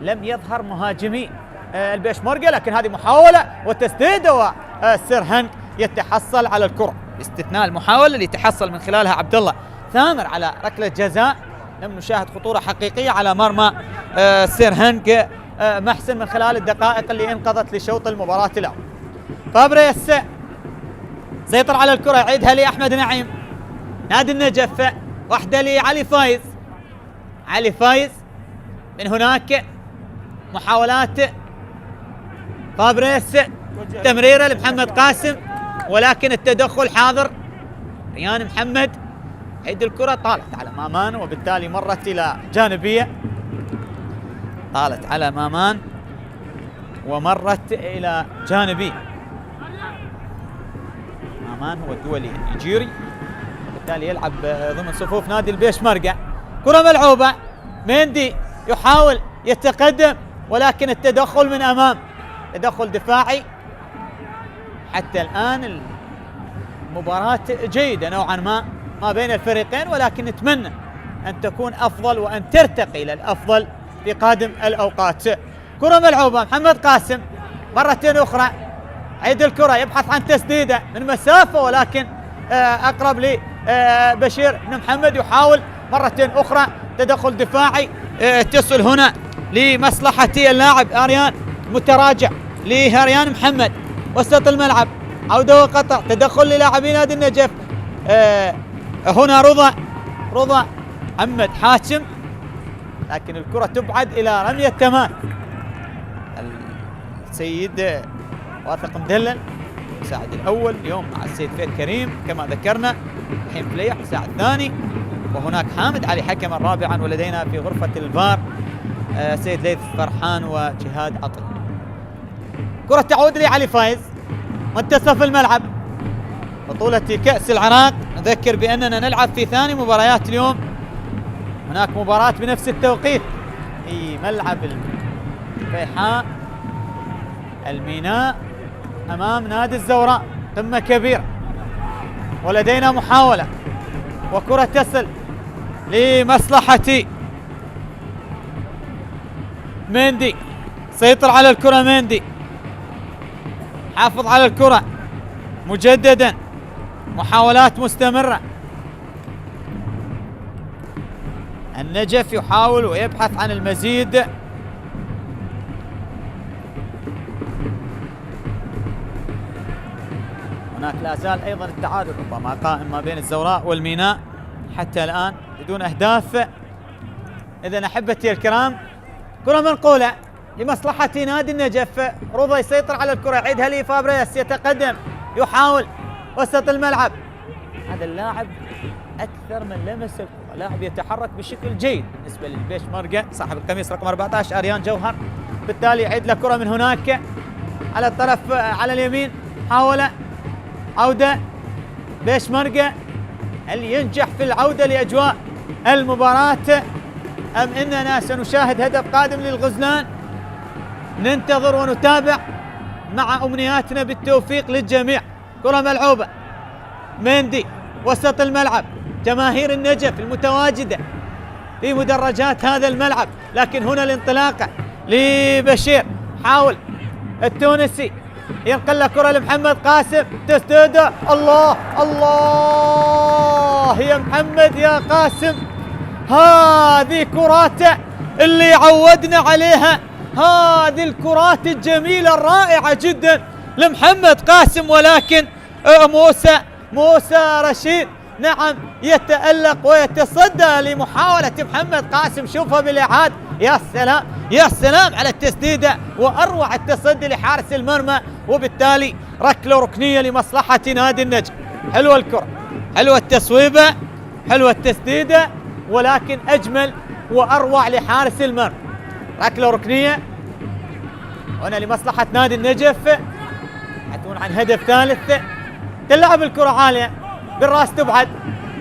لم يظهر مهاجمي البيشمركة، لكن هذه محاولة وتسديدة، وسرهنج يتحصل على الكرة باستثناء المحاولة اللي تحصل من خلالها عبد الله ثامر على ركلة جزاء. لم نشاهد خطورة حقيقية على مرمى سرهنج محسن من خلال الدقائق اللي انقضت لشوط المباراة الأول. فابريس سيطر على الكرة، يعيدها لأحمد نعيم، نادي النجف، واحدة لعلي فايز، علي فايز، من هناك محاولات فابريس، تمريرة لمحمد قاسم، ولكن التدخل حاضر. ريان محمد عيد الكرة، طالت على مامان وبالتالي مرت إلى جانبية، طالت على مامان ومرت إلى جانبية. مامان هو الدولي النيجيري، وبالتالي يلعب ضمن صفوف نادي البيشمركة. كرة ملعوبة، ميندي يحاول يتقدم، ولكن التدخل من أمام، تدخل دفاعي. حتى الآن المباراة جيدة نوعا ما بين الفريقين، ولكن نتمنى أن تكون أفضل وأن ترتقي إلى الأفضل في قادم الأوقات. كرة ملعوبة، محمد قاسم مرتين أخرى، عيد الكرة، يبحث عن تسديدة من مسافة، ولكن أقرب لبشير بن محمد، يحاول مرتين أخرى تدخل دفاعي، تصل هنا لمصلحة اللاعب آريان، متراجع لهريان محمد، وسط الملعب، عودة وقطع، تدخل للاعبي نادي النجف. هنا رضا محمد حاتم، لكن الكرة تبعد إلى رمية تماس. السيد واثق مدلل المساعد الأول اليوم مع السيد فهد كريم كما ذكرنا، الحين فليح المساعد الثاني، وهناك حامد علي حكما رابعا، ولدينا في غرفة الفار سيد ليث فرحان وجهاد عطل. كرة تعود لعلي فايز، منتصف الملعب، بطولة كأس العراق. نذكر بأننا نلعب في ثاني مباريات اليوم، هناك مباراة بنفس التوقيت في ملعب الفيحاء الميناء أمام نادي الزوراء، قمة كبيرة. ولدينا محاولة وكرة تصل لمصلحة مندي، سيطر على الكرة مندي، حافظ على الكرة مجددا، محاولات مستمرة. النجف يحاول ويبحث عن المزيد، هناك لا زال ايضا التعادل ربما قائم ما بين الزوراء والميناء حتى الان بدون اهداف. اذا احبتي الكرام، كرة منقولة لمصلحة نادي النجف، رضا يسيطر على الكرة، يعيدها لي فابريس، يتقدم يحاول وسط الملعب. هذا اللاعب اكثر من لمس الكرة، لاعب يتحرك بشكل جيد بالنسبة للبيش مرقة صاحب القميص رقم 14 اريان جوهر. بالتالي يعيد له كرة من هناك على الطرف على اليمين، حاول عودة بيش مرقة، هل ينجح في العودة لأجواء المباراة أم إننا سنشاهد هدف قادم للغزلان؟ ننتظر ونتابع مع أمنياتنا بالتوفيق للجميع. كرة ملعوبة مندي وسط الملعب، جماهير النجف المتواجدة في مدرجات هذا الملعب، لكن هنا الانطلاقة لبشير، حاول التونسي ينقل له كرة لمحمد قاسم، تسديده، الله الله يا محمد يا قاسم، هذه كراته اللي عودنا عليها، هذه الكرات الجميلة الرائعة جدا لمحمد قاسم. ولكن موسى رشيد نعم يتألق ويتصدى لمحاولة محمد قاسم، شوفها بالإعادة، يا سلام يا سلام على التسديدة وأروع التصدي لحارس المرمى، وبالتالي ركلة ركنية لمصلحة نادي النجم. حلوة الكرة، حلوة التصويبة، حلوة التسديدة، ولكن أجمل وأروع لحارس المرمى. ركلة ركنية هنا لمصلحة نادي النجف، حتكون عن هدف ثالث. تلعب الكرة عالية بالراس، تبعد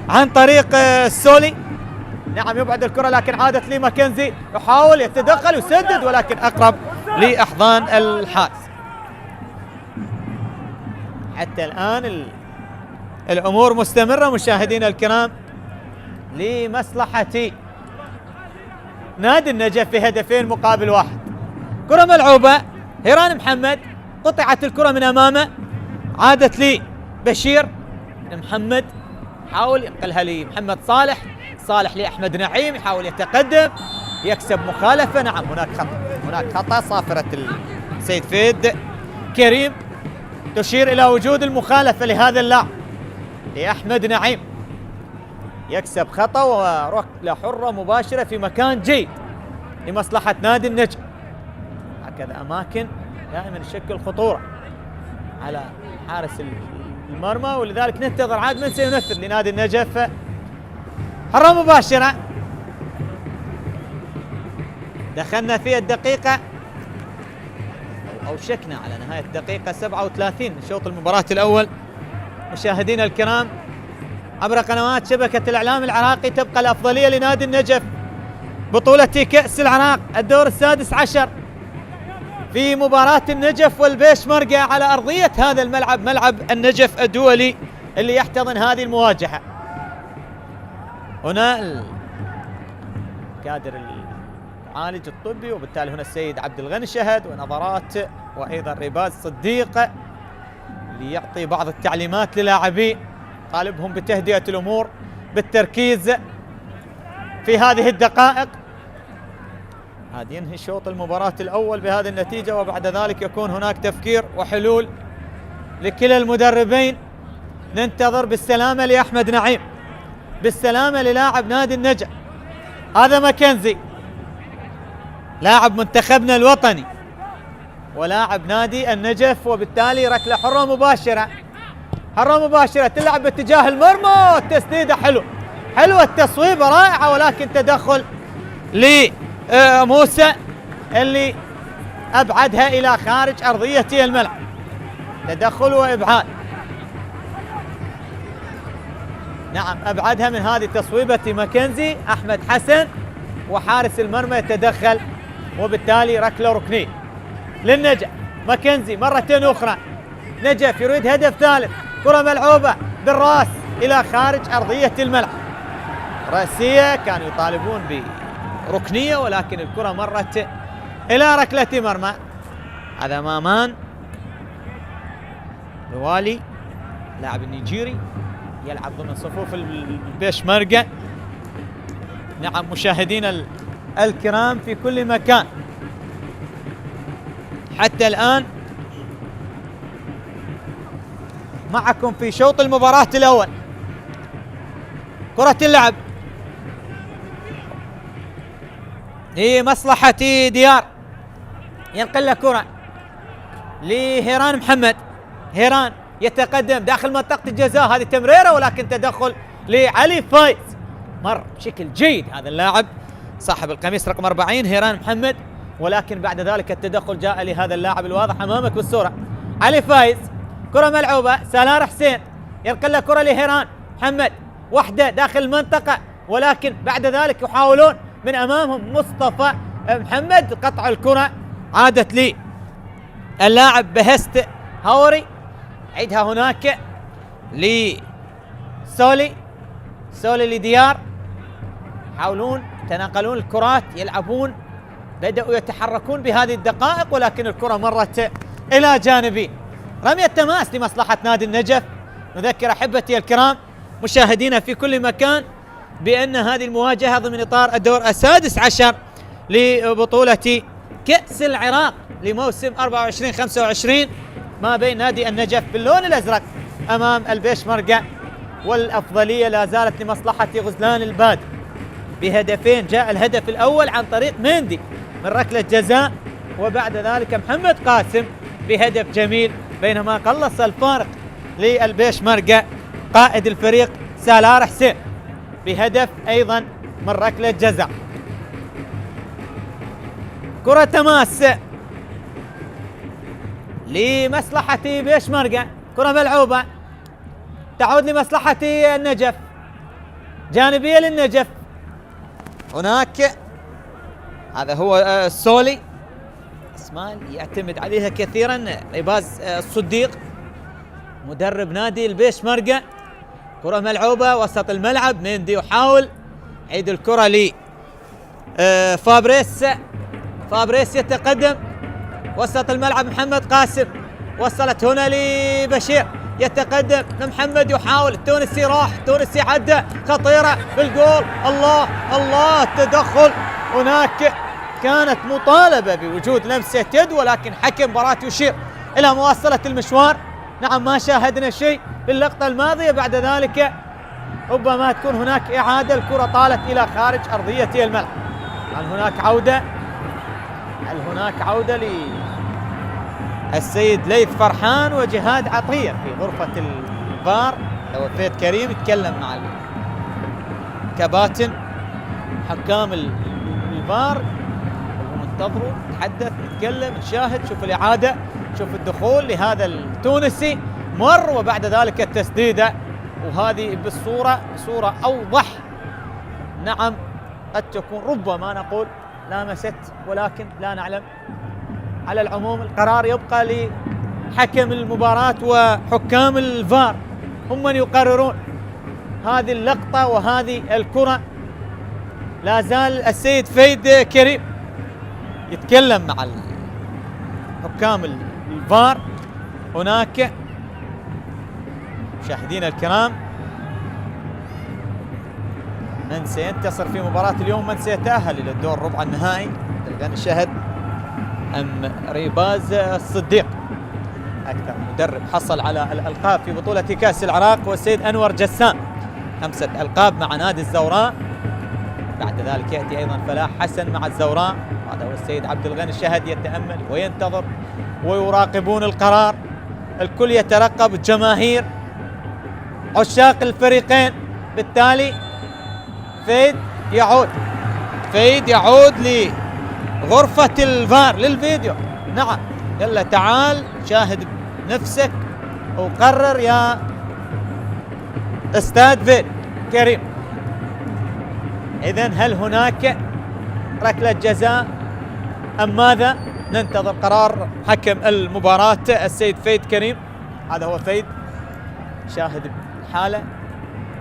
عن طريق السولي، نعم يبعد الكرة لكن عادت لي ماكنزي، يحاول يتدخل ويسدد ولكن أقرب لأحضان الحارس. حتى الآن الأمور مستمرة مشاهدينا الكرام لمصلحة نادي النجف في هدفين مقابل واحد. كرة ملعوبة، هيران محمد، قطعت الكرة من أمامه، عادت لي بشير، محمد حاول ينقلها لمحمد صالح لأحمد نعيم، يحاول يتقدم يكسب مخالفة. نعم هناك خطأ، صافرة السيد فهد كريم تشير إلى وجود المخالفة لهذا اللاعب لأحمد نعيم، يكسب خطأ وركلة حرة مباشرة في مكان جيد لمصلحة نادي النجم. هكذا أماكن دائما تشكل خطورة على حارس المرمى، ولذلك ننتظر عاد من سينفذ لنادي النجف. حرة مباشرة، دخلنا في الدقيقة أو شكنا على نهاية الدقيقة 37 من شوط المباراة الأول. مشاهدينا الكرام عبر قنوات شبكة الإعلام العراقي، تبقى الأفضلية لنادي النجف، بطولة كأس العراق الدور السادس عشر في مباراة النجف والبيش مرقة على أرضية هذا الملعب، ملعب النجف الدولي اللي يحتضن هذه المواجهة. هنا الكادر المعالج الطبي، وبالتالي هنا السيد عبد الغني شهد، ونظرات وأيضا رباز صديق ليعطي بعض التعليمات للاعبين، طالبهم بتهدئة الأمور بالتركيز في هذه الدقائق. هذا ينهي شوط المباراة الأول بهذه النتيجة، وبعد ذلك يكون هناك تفكير وحلول لكلا المدربين. ننتظر بالسلامة لأحمد نعيم، بالسلامة للاعب نادي النجم. هذا ماكنزي لاعب منتخبنا الوطني، ولاعب نادي النجف، وبالتالي ركلة حرة مباشرة. حرة مباشرة تلعب باتجاه المرمى، التسديدة حلوة التصويبة رائعة، ولكن تدخل لموسى اللي أبعدها إلى خارج أرضية الملعب. تدخل وإبعاد. نعم أبعدها من هذه تصويبة ماكنزي. أحمد حسن وحارس المرمى يتدخل، وبالتالي ركلة ركنية للنجف. ماكنزي مرة أخرى، نجف يريد هدف ثالث. كرة ملعوبة بالراس إلى خارج أرضية الملعب، رأسية. كانوا يطالبون بركنية، ولكن الكرة مرت إلى ركلة مرمى. هذا مامان روالي، لاعب النيجيري يلعب ضمن صفوف البيشمركة. نعم مشاهدينا الكرام في كل مكان، حتى الآن معكم في شوط المباراة الأول. كرة اللعب لمصلحة ديار، ينقل كرة لهيران محمد. هيران يتقدم داخل منطقة الجزاء، هذه تمريرة ولكن تدخل لعلي فايز. مر بشكل جيد هذا اللاعب صاحب القميص رقم 40 هيران محمد، ولكن بعد ذلك التدخل جاء لهذا اللاعب الواضح أمامك بالصورة علي فايز. كرة ملعوبة، سلار حسين ينقل كرة لهيران محمد، وحدة داخل المنطقة، ولكن بعد ذلك يحاولون من أمامهم مصطفى محمد قطع الكرة. عادت لي اللاعب بهست هوري، عيدها هناك لسولي لديار. يحاولون يتناقلون الكرات، يلعبون، بدأوا يتحركون بهذه الدقائق، ولكن الكرة مرت إلى جانبي. رمية تماس لمصلحة نادي النجف. نذكر أحبتي الكرام مشاهدينا في كل مكان بأن هذه المواجهة ضمن إطار الدور السادس عشر لبطولة كأس العراق لموسم 24-25 ما بين نادي النجف باللون الأزرق أمام البيشمركة، والأفضلية لا زالت لمصلحة غزلان البادي بهدفين. جاء الهدف الأول عن طريق مندي من ركلة جزاء، وبعد ذلك محمد قاسم بهدف جميل، بينما قلص الفارق للبيشمركة قائد الفريق سالار حسين بهدف أيضا من ركلة جزاء. كرة تماس لمصلحة بيشمركة، كرة ملعوبة تعود لمصلحة النجف، جانبية للنجف. هناك هذا هو سولي، اسماء يعتمد عليها كثيرا عباز الصديق مدرب نادي البيشمركة. كرة ملعوبة وسط الملعب، مندي يحاول عيد الكرة لي فابريس يتقدم وسط الملعب. محمد قاسم وصلت هنا لبشير، يتقدم محمد يحاول، التونسي راح، التونسي عدى، خطيرة بالجول. الله التدخل هناك، كانت مطالبة بوجود لمسة يد، ولكن حكم مباراة يشير إلى مواصلة المشوار. نعم ما شاهدنا شيء في اللقطة الماضية، بعد ذلك ربما تكون هناك إعادة. الكرة طالت إلى خارج أرضية الملعب. هل هناك عودة للسيد ليث فرحان وجهاد عطية في غرفة الفار. لو فيت كريم يتكلم مع الكباتن حكام الفار، منتظروا نتحدث نتكلم نشاهد. شوف الإعادة، شوف الدخول لهذا التونسي مر، وبعد ذلك التسديدة، وهذه بصورة أوضح. نعم قد تكون ربما نقول لامست، ولكن لا نعلم. على العموم القرار يبقى لحكم المباراة وحكام الفار، هم من يقررون هذه اللقطة وهذه الكرة. لا زال السيد فيد كريم يتكلم مع حكام الفار هناك. مشاهدينا الكرام، من سينتصر في مباراة اليوم، من سيتأهل إلى الدور ربع النهائي؟ تلقى نشاهد أم ريباز الصديق أكثر مدرب حصل على الألقاب في بطولة كأس العراق، والسيد أنور جسام 5 ألقاب مع نادي الزوراء. بعد ذلك يأتي أيضا فلاح حسن مع الزوراء، هذا هو السيد عبد الغني الشهد يتأمل وينتظر ويراقبون القرار. الكل يترقب، الجماهير، عشاق الفريقين. بالتالي فيد يعود لغرفة الفار للفيديو. نعم، يلا تعال شاهد نفسك وقرر يا استاذ فيد كريم. إذن هل هناك ركلة جزاء أم ماذا؟ ننتظر قرار حكم المباراة السيد فيد كريم. هذا هو فيد شاهد الحالة،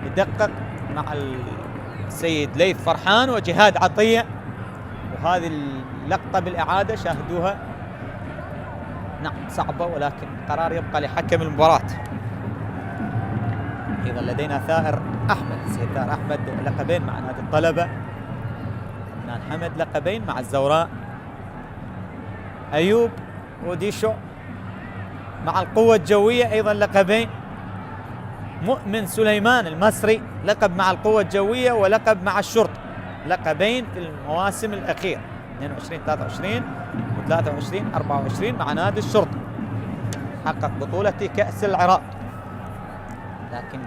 يدقق مع السيد ليث فرحان وجهاد عطية. وهذه اللقطة بالإعادة شاهدوها. نعم صعبة، ولكن قرار يبقى لحكم المباراة. أيضا لدينا ثائر أحمد، السيد ثائر أحمد لقبين مع نادي الطلبة، عدنان حمد لقبين مع الزوراء، أيوب وديشو مع القوة الجوية أيضا لقبين، مؤمن سليمان المصري لقب مع القوة الجوية ولقب مع الشرطة، لقبين في المواسم الأخيرة 22 23 و23 24 مع نادي الشرطة. حقق بطولة كأس العراق، لكن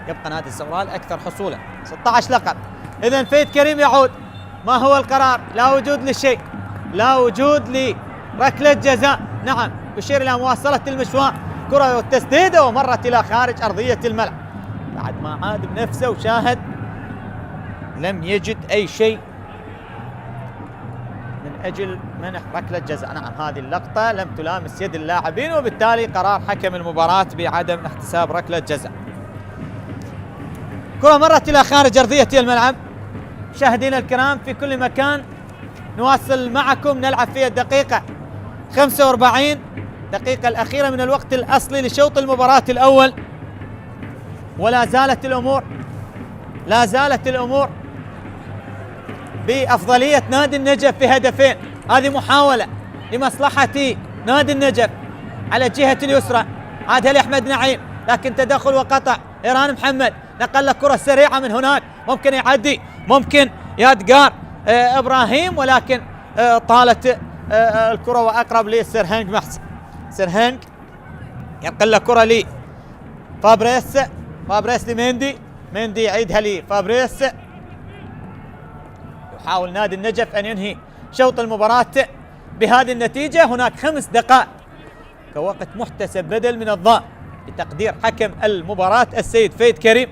يبقى نادي الزوراء الأكثر حصولا 16 لقب. إذن فيد كريم يعود. ما هو القرار؟ لا وجود لشيء، لا وجود لركلة جزاء. نعم، يشير إلى مواصلة المشوار، كرة والتسديدة ومرت إلى خارج أرضية الملعب. بعد ما عاد بنفسه وشاهد لم يجد أي شيء من أجل منح ركلة جزاء. نعم، هذه اللقطة لم تلامس يد اللاعبين، وبالتالي قرار حكم المباراة بعدم احتساب ركلة جزاء. كرة مرت إلى خارج أرضية الملعب. مشاهدينا الكرام في كل مكان، نواصل معكم نلعب في الدقيقة 45، الدقيقة الأخيرة من الوقت الأصلي لشوط المباراة الأول. ولا زالت الأمور بأفضلية نادي النجف في هدفين. هذه محاولة لمصلحة نادي النجف على الجهة اليسرى، عادها لأحمد نعيم، لكن تدخل وقطع. إيران محمد نقل له كرة سريعة من هناك، ممكن يعدي، ممكن يدقار إبراهيم، ولكن طالت الكرة وأقرب لسرهنج محسن. سرهنج ينقل له كرة لي فابريس لميندي، ميندي يعيدها لي فابريس. يحاول نادي النجف أن ينهي شوط المباراة بهذه النتيجة. هناك 5 دقائق كوقت محتسب بدل من الضائع بتقدير حكم المباراة السيد فيد كريم،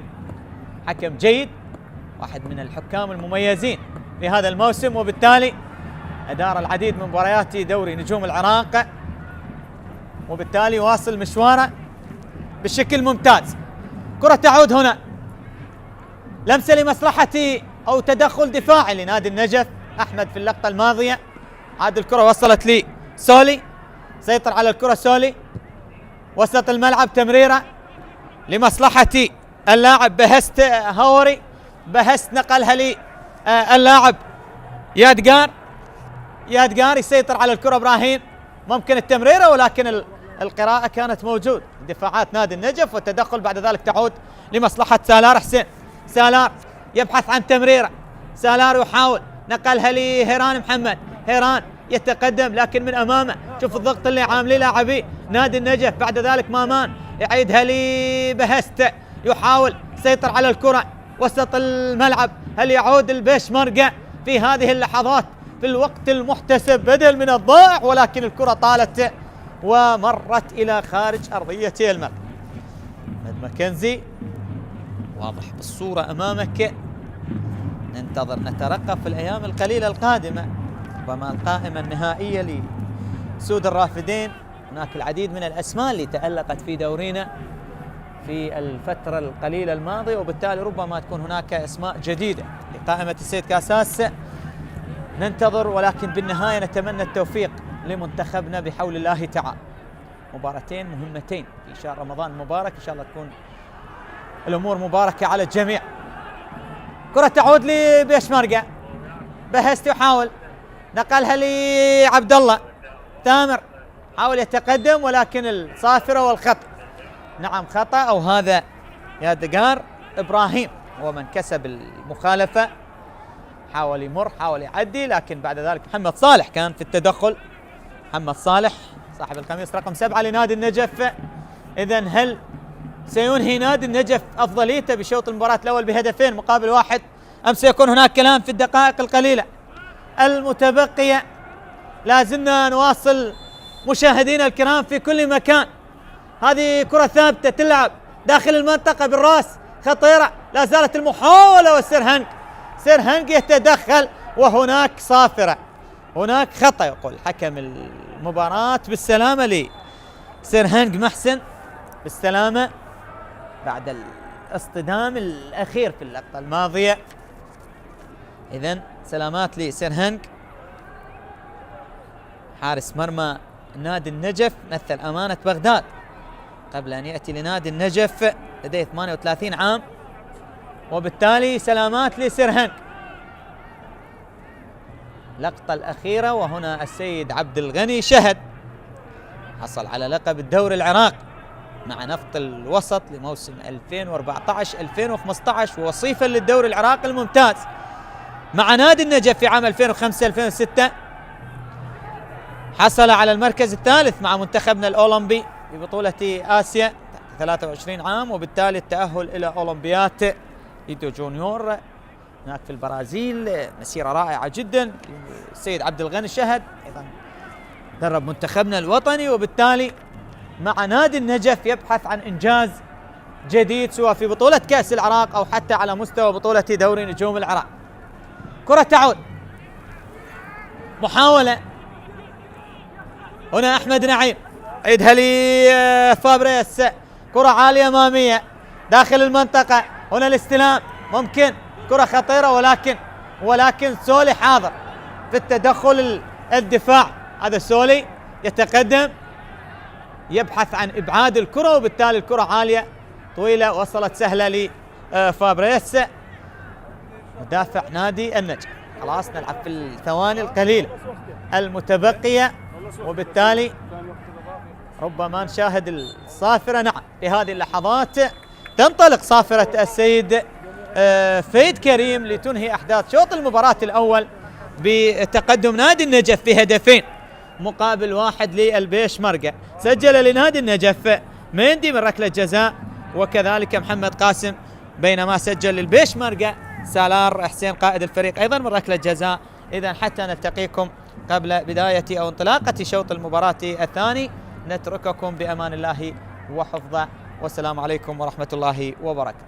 حكم جيد، واحد من الحكام المميزين في هذا الموسم، وبالتالي أدار العديد من مباريات دوري نجوم العراق، وبالتالي واصل مشواره بشكل ممتاز. كرة تعود هنا، لمسة لمصلحة أو تدخل دفاعي لنادي النجف. أحمد في اللقطة الماضية، عاد الكرة وصلت لي سولي، سيطر على الكرة سولي، وسط الملعب تمريرة لمصلحة اللاعب بهست هوري، بهست نقلها لي اللاعب يادقار يسيطر على الكرة إبراهيم، ممكن التمريرة، ولكن القراءة كانت موجود دفاعات نادي النجف، والتدخل بعد ذلك تعود لمصلحة سالار حسين. سالار يبحث عن تمريرة، سالار يحاول نقلها لهيران محمد، هيران يتقدم لكن من أمامه، شوف الضغط اللي عامله لاعبي نادي النجف. بعد ذلك مامان يعيدها لي بهست، يحاول يسيطر على الكرة وسط الملعب. هل يعود البيشمركة في هذه اللحظات في الوقت المحتسب بدل من الضائع؟ ولكن الكرة طالت ومرت إلى خارج أرضية الملعب. ماكنزي واضح بالصورة أمامك. ننتظر نترقب في الأيام القليلة القادمة ربما القائمة النهائية لسود الرافدين. هناك العديد من الأسماء اللي تألقت في دورينا في الفترة القليلة الماضية، وبالتالي ربما تكون هناك أسماء جديدة لقائمة السيد كاساس. ننتظر، ولكن بالنهاية نتمنى التوفيق لمنتخبنا بحول الله تعالى. مباراتين مهمتين في شهر رمضان المبارك، إن شاء الله تكون الأمور مباركة على الجميع. كرة تعود لبيشمركة، بهست يحاول نقلها لعبد الله تامر، حاول يتقدم ولكن الصافرة والخطأ. نعم خطأ، أو هذا يا دقار إبراهيم هو من كسب المخالفة. حاول يمر، حاول يعدي، لكن بعد ذلك محمد صالح كان في التدخل. محمد صالح صاحب القميص رقم 7 لنادي النجف. إذن هل سينهي نادي النجف أفضليته بشوط المباراة الأول بهدفين مقابل 1 أم سيكون هناك كلام في الدقائق القليلة المتبقية؟ لازلنا نواصل مشاهدينا الكرام في كل مكان. هذه كرة ثابتة تلعب داخل المنطقة بالراس، خطيرة، لا زالت المحاولة، وسيرهنج يتدخل وهناك صافرة، هناك خطأ. يقول حكم المباراة بالسلامة لسيرهنج محسن، بالسلامة بعد الاصطدام الأخير في اللقطة الماضية. إذن سلامات لسيرهنج حارس مرمى نادي النجف، مثل أمانة بغداد قبل أن يأتي لنادي النجف، لديه 38 عام، وبالتالي سلامات لسيرهنج. اللقطة الأخيرة، وهنا السيد عبد الغني شهد حصل على لقب الدوري العراقي مع نفط الوسط لموسم 2014-2015، ووصيفا للدوري العراقي الممتاز مع نادي النجف في عام 2005-2006. حصل على المركز الثالث مع منتخبنا الأولمبي في بطولة آسيا 23 عام، وبالتالي التأهل إلى أولمبيات ريو جونيور هناك في البرازيل. مسيرة رائعة جدا. السيد عبد الغني شهد أيضا درب منتخبنا الوطني، وبالتالي مع نادي النجف يبحث عن إنجاز جديد سواء في بطولة كأس العراق أو حتى على مستوى بطولة دوري نجوم العراق. كرة تعود، محاولة، هنا أحمد نعيم عيدها لي فابريس، كرة عالية أمامية داخل المنطقة، هنا الاستلام ممكن، كرة خطيرة، ولكن سولي حاضر في التدخل الدفاع. هذا سولي يتقدم يبحث عن إبعاد الكرة، وبالتالي الكرة عالية طويلة وصلت سهلة لفابريس مدافع نادي النجف. خلاص نلعب في الثواني القليلة المتبقية، وبالتالي ربما نشاهد الصافرة. نعم، في هذه اللحظات تنطلق صافرة السيد فهد كريم لتنهي أحداث شوط المباراة الأول بتقدم نادي النجف بهدفين مقابل 1 للبيشمركة. سجل لنادي النجف مندي من ركلة جزاء، وكذلك محمد قاسم، بينما سجل للبيشمركة سالار حسين قائد الفريق أيضا من ركلة جزاء. إذن حتى نلتقيكم قبل بداية أو انطلاقة شوط المباراة الثاني نترككم بأمان الله وحفظه، والسلام عليكم ورحمة الله وبركاته.